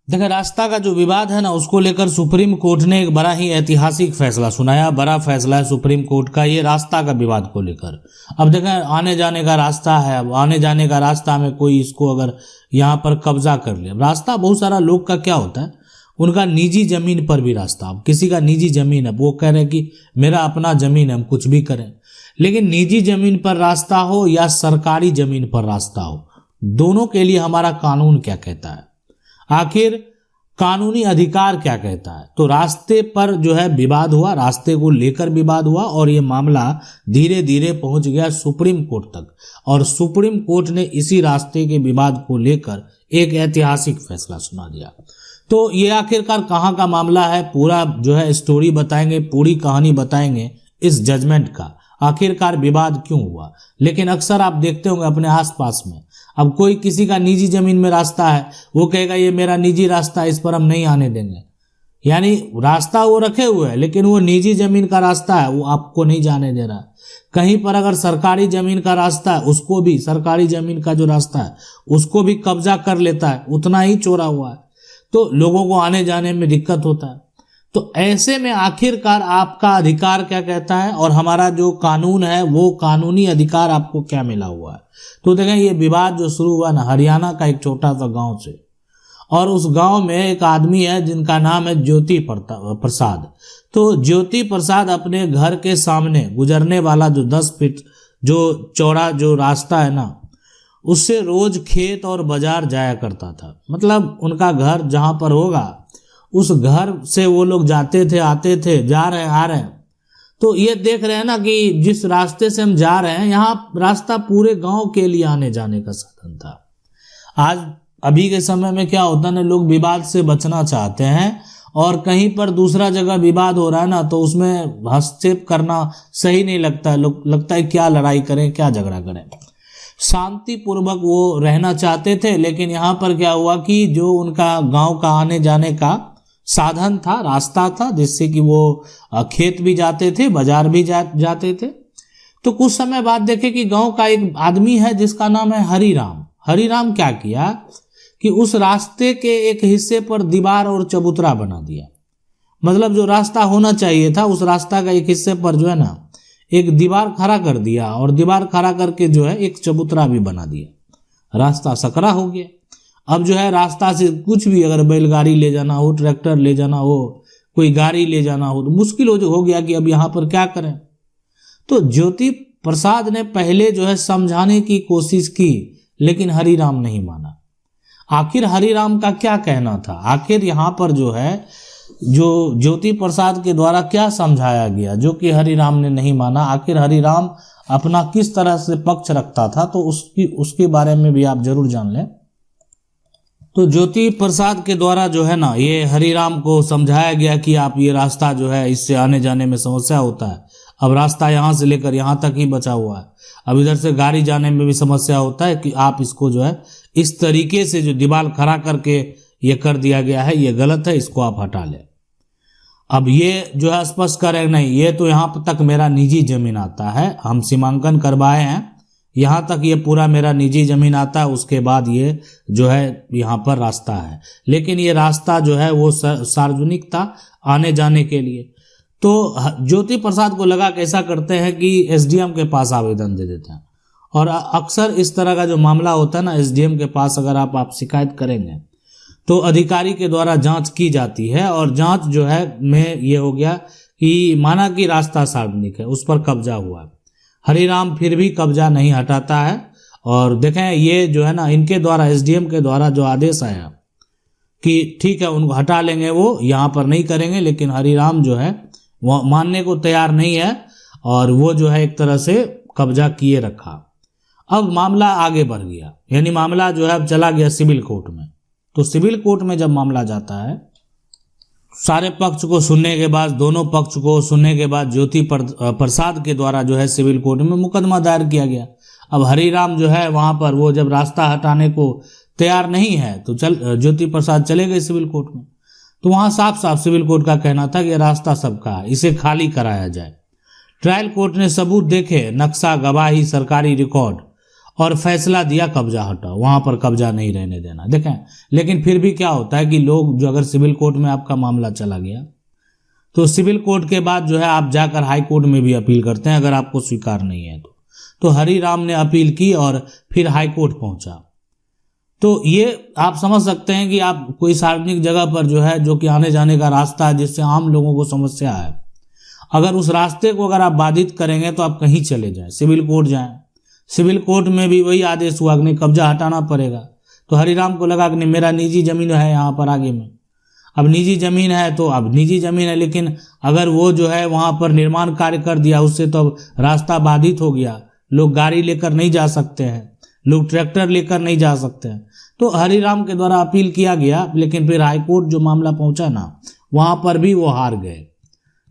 देखिए, रास्ता का जो विवाद है ना, उसको लेकर सुप्रीम कोर्ट ने एक बड़ा ही ऐतिहासिक फैसला सुनाया। बड़ा फैसला है सुप्रीम कोर्ट का ये रास्ता का विवाद को लेकर। अब देखें, आने जाने का रास्ता है, अब आने जाने का रास्ता में कोई इसको अगर यहाँ पर कब्जा कर ले, रास्ता बहुत सारा लोग का क्या होता है, उनका निजी जमीन पर भी रास्ता। अब किसी का निजी जमीन है, वो कह रहे हैं कि मेरा अपना जमीन है, हम कुछ भी करें। लेकिन निजी जमीन पर रास्ता हो या सरकारी जमीन पर रास्ता हो, दोनों के लिए हमारा कानून क्या कहता है, आखिर कानूनी अधिकार क्या कहता है। तो रास्ते पर जो है विवाद हुआ, रास्ते को लेकर विवाद हुआ और ये मामला धीरे धीरे पहुंच गया सुप्रीम कोर्ट तक। और सुप्रीम कोर्ट ने इसी रास्ते के विवाद को लेकर एक ऐतिहासिक फैसला सुना दिया। तो ये आखिरकार कहाँ का मामला है, पूरा जो है स्टोरी बताएंगे, पूरी कहानी बताएंगे इस जजमेंट का, आखिरकार विवाद क्यों हुआ। लेकिन अक्सर आप देखते होंगे अपने आसपास में, अब कोई किसी का निजी जमीन में रास्ता है, वो कहेगा ये मेरा निजी रास्ता है, इस पर हम नहीं आने देंगे। यानी रास्ता वो रखे हुए है, लेकिन वो निजी जमीन का रास्ता है, वो आपको नहीं जाने दे रहा है। कहीं पर अगर सरकारी जमीन का रास्ता है, उसको भी, सरकारी जमीन का जो रास्ता है उसको भी कब्जा कर लेता है, उतना ही चौड़ा हुआ है, तो लोगों को आने जाने में दिक्कत होता है। तो ऐसे में आखिरकार आपका अधिकार क्या कहता है और हमारा जो कानून है वो कानूनी अधिकार आपको क्या मिला हुआ है। तो देखें, ये विवाद जो शुरू हुआ ना हरियाणा का एक छोटा सा गांव से, और उस गांव में एक आदमी है जिनका नाम है ज्योति प्रसाद। तो ज्योति प्रसाद अपने घर के सामने गुजरने वाला जो 10 फीट जो चौड़ा जो रास्ता है ना, उससे रोज खेत और बाजार जाया करता था। मतलब उनका घर जहां पर होगा, उस घर से वो लोग जाते थे, आते थे, जा रहे हैं, आ रहे हैं। तो ये देख रहे हैं ना कि जिस रास्ते से हम जा रहे हैं, यहाँ रास्ता पूरे गांव के लिए आने जाने का साधन था। आज अभी के समय में क्या होता है ना, लोग विवाद से बचना चाहते हैं और कहीं पर दूसरा जगह विवाद हो रहा है ना, तो उसमें हस्तक्षेप करना सही नहीं लगता है। लोग लगता है क्या लड़ाई करें, क्या झगड़ा करें। शांतिपूर्वक वो रहना चाहते थे। लेकिन यहाँ पर क्या हुआ कि जो उनका गांव का आने जाने का साधन था, रास्ता था, जिससे कि वो खेत भी जाते थे, बाजार भी जाते थे। तो कुछ समय बाद देखे कि गांव का एक आदमी है जिसका नाम है हरिराम। हरिराम क्या किया कि उस रास्ते के एक हिस्से पर दीवार और चबूतरा बना दिया। मतलब जो रास्ता होना चाहिए था, उस रास्ता का एक हिस्से पर जो है ना एक दीवार खड़ा कर दिया, और दीवार खड़ा करके जो है एक चबूतरा भी बना दिया। रास्ता सकरा हो गया। अब जो है रास्ता से कुछ भी, अगर बैलगाड़ी ले जाना हो, ट्रैक्टर ले जाना हो, कोई गाड़ी ले जाना हो, तो मुश्किल हो गया कि अब यहाँ पर क्या करें। तो ज्योति प्रसाद ने पहले जो है समझाने की कोशिश की, लेकिन हरिराम नहीं माना। आखिर हरिराम का क्या कहना था, आखिर यहाँ पर जो है जो ज्योति प्रसाद के द्वारा क्या समझाया गया जो कि हरिराम ने नहीं माना। आखिर हरिराम अपना किस तरह से पक्ष रखता था, तो उसके बारे में भी आप जरूर जान लें। तो ज्योति प्रसाद के द्वारा जो है ना, ये हरिराम को समझाया गया कि आप ये रास्ता जो है, इससे आने जाने में समस्या होता है। अब रास्ता यहाँ से लेकर यहाँ तक ही बचा हुआ है, अब इधर से गाड़ी जाने में भी समस्या होता है कि आप इसको जो है इस तरीके से जो दीवार खड़ा करके ये कर दिया गया है, ये गलत है, इसको आप हटा लें। अब ये जो है स्पष्ट करें, नहीं ये तो यहाँ तक मेरा निजी जमीन आता है, हम सीमांकन करवाए हैं, यहाँ तक ये पूरा मेरा निजी जमीन आता है, उसके बाद ये जो है यहाँ पर रास्ता है। लेकिन ये रास्ता जो है वो सार्वजनिक था आने जाने के लिए। तो ज्योति प्रसाद को लगा कैसा करते हैं कि एसडीएम के पास आवेदन दे देते हैं। और अक्सर इस तरह का जो मामला होता है ना, एसडीएम के पास अगर आप शिकायत करेंगे तो अधिकारी के द्वारा जांच की जाती है, और जांच जो है में ये हो गया कि माना कि रास्ता सार्वजनिक है, उस पर कब्जा हुआ है। हरिराम फिर भी कब्जा नहीं हटाता है। और देखें ये जो है ना, इनके द्वारा, एसडीएम के द्वारा जो आदेश आया कि ठीक है उनको हटा लेंगे, वो यहाँ पर नहीं करेंगे, लेकिन हरिराम जो है वो मानने को तैयार नहीं है, और वो जो है एक तरह से कब्जा किए रखा। अब मामला आगे बढ़ गया, यानी मामला जो है अब चला गया सिविल कोर्ट में। तो सिविल कोर्ट में जब मामला जाता है, सारे पक्ष को सुनने के बाद, दोनों पक्ष को सुनने के बाद ज्योति प्रसाद के द्वारा जो है सिविल कोर्ट में मुकदमा दायर किया गया। अब हरिराम जो है वहां पर वो जब रास्ता हटाने को तैयार नहीं है, तो ज्योति प्रसाद चले गए सिविल कोर्ट में। तो वहां साफ साफ सिविल कोर्ट का कहना था कि रास्ता सबका है, इसे खाली कराया जाए। ट्रायल कोर्ट ने सबूत देखे, नक्शा, गवाही, सरकारी रिकॉर्ड और फैसला दिया कब्जा हटाओ, वहां पर कब्जा नहीं रहने देना। देखें, लेकिन फिर भी क्या होता है कि लोग जो अगर सिविल कोर्ट में आपका मामला चला गया तो सिविल कोर्ट के बाद जो है आप जाकर हाई कोर्ट में भी अपील करते हैं, अगर आपको स्वीकार नहीं है तो हरि राम ने अपील की और फिर हाई कोर्ट पहुंचा। तो ये आप समझ सकते हैं कि आप कोई सार्वजनिक जगह पर जो है, जो कि आने जाने का रास्ता है, जिससे आम लोगों को समस्या है, अगर उस रास्ते को अगर आप बाधित करेंगे तो आप कहीं चले जाएं, सिविल कोर्ट जाएं, सिविल कोर्ट में भी वही आदेश हुआ कि नहीं, कब्जा हटाना पड़ेगा। तो हरिराम को लगा कि नहीं, मेरा निजी जमीन है यहाँ पर आगे में, अब निजी जमीन है तो अब निजी जमीन है, लेकिन अगर वो जो है वहां पर निर्माण कार्य कर दिया, उससे तो अब रास्ता बाधित हो गया, लोग गाड़ी लेकर नहीं जा सकते हैं, लोग ट्रैक्टर लेकर नहीं जा सकते हैं। तो हरिराम के द्वारा अपील किया गया, लेकिन फिर हाईकोर्ट जो मामला पहुंचा ना, वहां पर भी वो हार गए,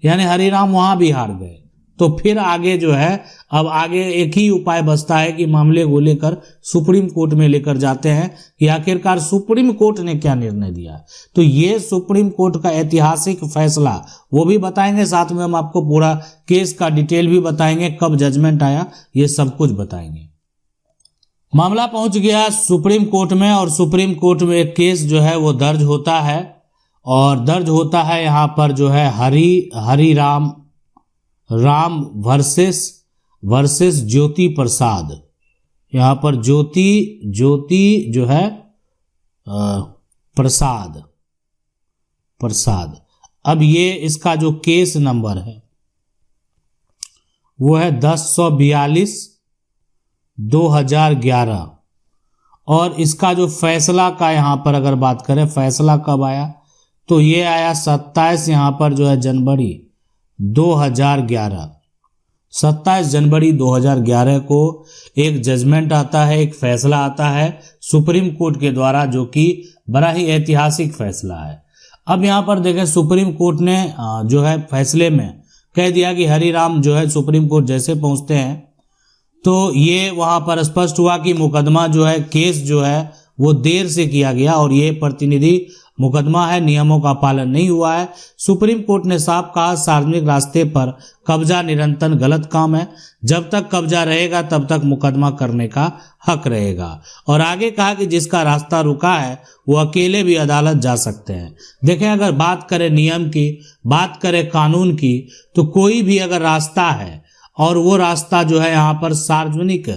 यानी हरिराम वहां भी हार गए। तो फिर आगे जो है, अब आगे एक ही उपाय बचता है कि मामले को लेकर सुप्रीम कोर्ट में लेकर जाते हैं कि आखिरकार सुप्रीम कोर्ट ने क्या निर्णय दिया। तो ये सुप्रीम कोर्ट का ऐतिहासिक फैसला वो भी बताएंगे, साथ में हम आपको पूरा केस का डिटेल भी बताएंगे, कब जजमेंट आया ये सब कुछ बताएंगे। मामला पहुंच गया सुप्रीम कोर्ट में और सुप्रीम कोर्ट में एक केस जो है वो दर्ज होता है, और दर्ज होता है यहाँ पर जो है हरि राम वर्सेस ज्योति प्रसाद। यहाँ पर ज्योति जो है प्रसाद। अब ये इसका जो केस नंबर है वो है 1042/2011, और इसका जो फैसला का यहाँ पर अगर बात करें, फैसला कब आया तो ये आया 27 यहाँ पर जो है जनवरी 2011। 27 जनवरी 2011 को एक जजमेंट आता है, एक फैसला आता है सुप्रीम कोर्ट के द्वारा, जो कि बड़ा ही ऐतिहासिक फैसला है। अब यहाँ पर देखें, सुप्रीम कोर्ट ने जो है फैसले में कह दिया कि हरिराम जो है सुप्रीम कोर्ट जैसे पहुंचते हैं तो ये वहां पर स्पष्ट हुआ कि मुकदमा जो है, केस जो है वो देर से किया गया और ये प्रतिनिधि मुकदमा है, नियमों का पालन नहीं हुआ है। सुप्रीम कोर्ट ने साफ कहा, सार्वजनिक रास्ते पर कब्जा निरंतर गलत काम है, जब तक कब्जा रहेगा तब तक मुकदमा करने का हक रहेगा। और आगे कहा कि जिसका रास्ता रुका है वो अकेले भी अदालत जा सकते हैं। देखें, अगर बात करें नियम की, बात करें कानून की, तो कोई भी अगर रास्ता है और वो रास्ता जो है यहाँ पर सार्वजनिक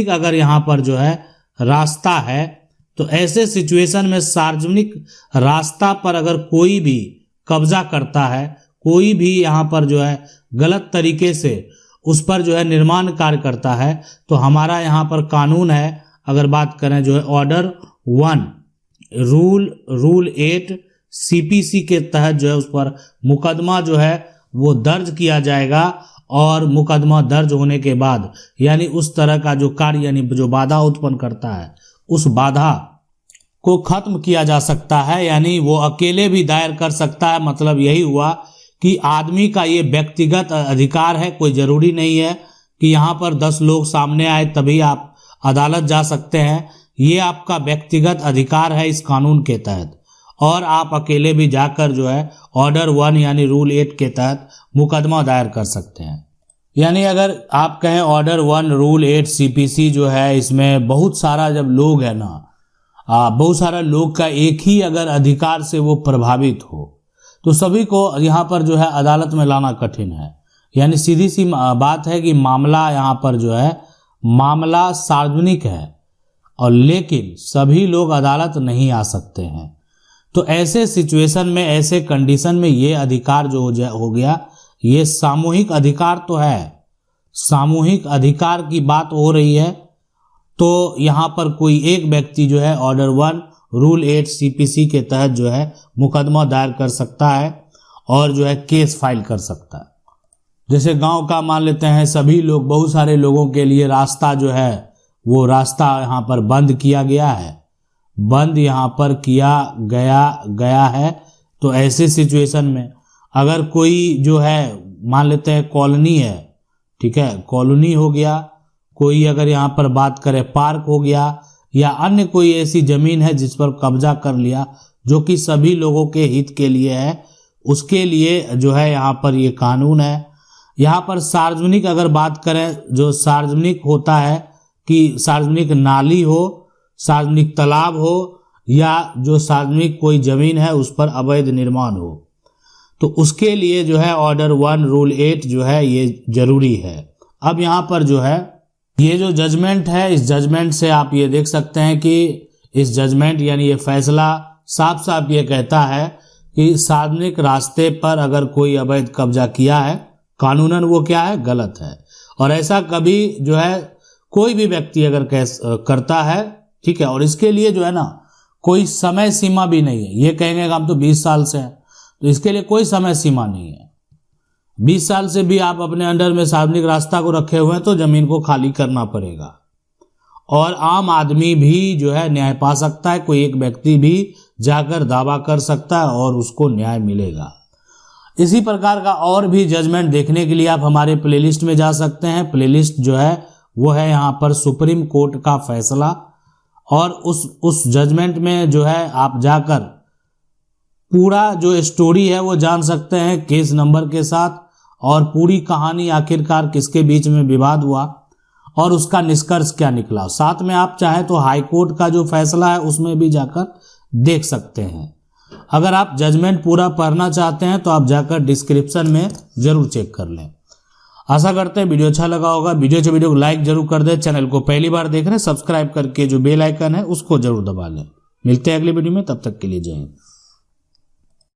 अगर यहाँ पर जो है रास्ता है, तो ऐसे सिचुएशन में सार्वजनिक रास्ता पर अगर कोई भी कब्जा करता है, कोई भी यहाँ पर जो है गलत तरीके से उस पर जो है निर्माण कार्य करता है, तो हमारा यहाँ पर कानून है, अगर बात करें जो है ऑर्डर 1 रूल 8 CPC के तहत जो है उस पर मुकदमा जो है वो दर्ज किया जाएगा। और मुकदमा दर्ज होने के बाद यानी उस तरह का जो कार्य यानी जो बाधा उत्पन्न करता है, उस बाधा को खत्म किया जा सकता है, यानी वो अकेले भी दायर कर सकता है। मतलब यही हुआ कि आदमी का ये व्यक्तिगत अधिकार है, कोई जरूरी नहीं है कि यहाँ पर 10 लोग सामने आए तभी आप अदालत जा सकते हैं। ये आपका व्यक्तिगत अधिकार है इस कानून के तहत, और आप अकेले भी जाकर जो है ऑर्डर 1 यानी रूल 8 के तहत मुकदमा दायर कर सकते हैं। यानी अगर आप कहें ऑर्डर 1 रूल 8 CPC जो है, इसमें बहुत सारा जब लोग है ना, बहुत सारा लोग का एक ही अगर अधिकार से वो प्रभावित हो तो सभी को यहाँ पर जो है अदालत में लाना कठिन है। यानी सीधी सी बात है कि मामला यहाँ पर जो है मामला सार्वजनिक है, और लेकिन सभी लोग अदालत नहीं आ सकते हैं। तो ऐसे सिचुएशन में, ऐसे कंडीशन में ये अधिकार जो हो गया, ये सामूहिक अधिकार तो है, सामूहिक अधिकार की बात हो रही है। तो यहाँ पर कोई एक व्यक्ति जो है ऑर्डर 1 रूल 8 CPC के तहत जो है मुकदमा दायर कर सकता है और जो है केस फाइल कर सकता है। जैसे गांव का मान लेते हैं, सभी लोग, बहुत सारे लोगों के लिए रास्ता जो है वो रास्ता यहाँ पर बंद किया गया है, बंद यहाँ पर किया गया है। तो ऐसे सिचुएशन में अगर कोई जो है मान लेते हैं कॉलोनी है, ठीक है, कॉलोनी हो गया, कोई अगर यहाँ पर बात करें पार्क हो गया, या अन्य कोई ऐसी जमीन है जिस पर कब्जा कर लिया जो कि सभी लोगों के हित के लिए है, उसके लिए जो है यहाँ पर ये कानून है। यहाँ पर सार्वजनिक अगर बात करें, जो सार्वजनिक होता है कि सार्वजनिक नाली हो, सार्वजनिक तालाब हो या जो सार्वजनिक कोई जमीन है उस पर अवैध निर्माण हो, तो उसके लिए जो है ऑर्डर 1 रूल 8 जो है ये जरूरी है। अब यहाँ पर जो है ये जो जजमेंट है, इस जजमेंट से आप ये देख सकते हैं कि इस जजमेंट यानी ये फैसला साफ साफ ये कहता है कि सार्वजनिक रास्ते पर अगर कोई अवैध कब्जा किया है, कानूनन वो क्या है, गलत है। और ऐसा कभी जो है कोई भी व्यक्ति अगर करता है, ठीक है, और इसके लिए जो है ना कोई समय सीमा भी नहीं है। ये कहेंगे कि हम तो 20 साल से हैं, तो इसके लिए कोई समय सीमा नहीं है। 20 साल से भी आप अपने अंडर में सार्वजनिक रास्ता को रखे हुए हैं तो जमीन को खाली करना पड़ेगा। और आम आदमी भी जो है न्याय पा सकता है, कोई एक व्यक्ति भी जाकर दावा कर सकता है और उसको न्याय मिलेगा। इसी प्रकार का और भी जजमेंट देखने के लिए आप हमारे प्लेलिस्ट में जा सकते हैं। प्लेलिस्ट जो है वो है यहाँ पर सुप्रीम कोर्ट का फैसला, और उस जजमेंट में जो है आप जाकर पूरा जो स्टोरी है वो जान सकते हैं केस नंबर के साथ, और पूरी कहानी आखिरकार किसके बीच में विवाद हुआ और उसका निष्कर्ष क्या निकला। साथ में आप चाहें तो हाई कोर्ट का जो फैसला है उसमें भी जाकर देख सकते हैं। अगर आप जजमेंट पूरा पढ़ना चाहते हैं तो आप जाकर डिस्क्रिप्शन में जरूर चेक कर लें। आशा करते हैं वीडियो अच्छा लगा होगा। वीडियो को लाइक जरूर कर दें। चैनल को पहली बार देख रहे हैं, सब्सक्राइब करके जो बेल आइकन है उसको जरूर दबा लें। मिलते हैं अगली वीडियो में, तब तक के लिए जय हिंद।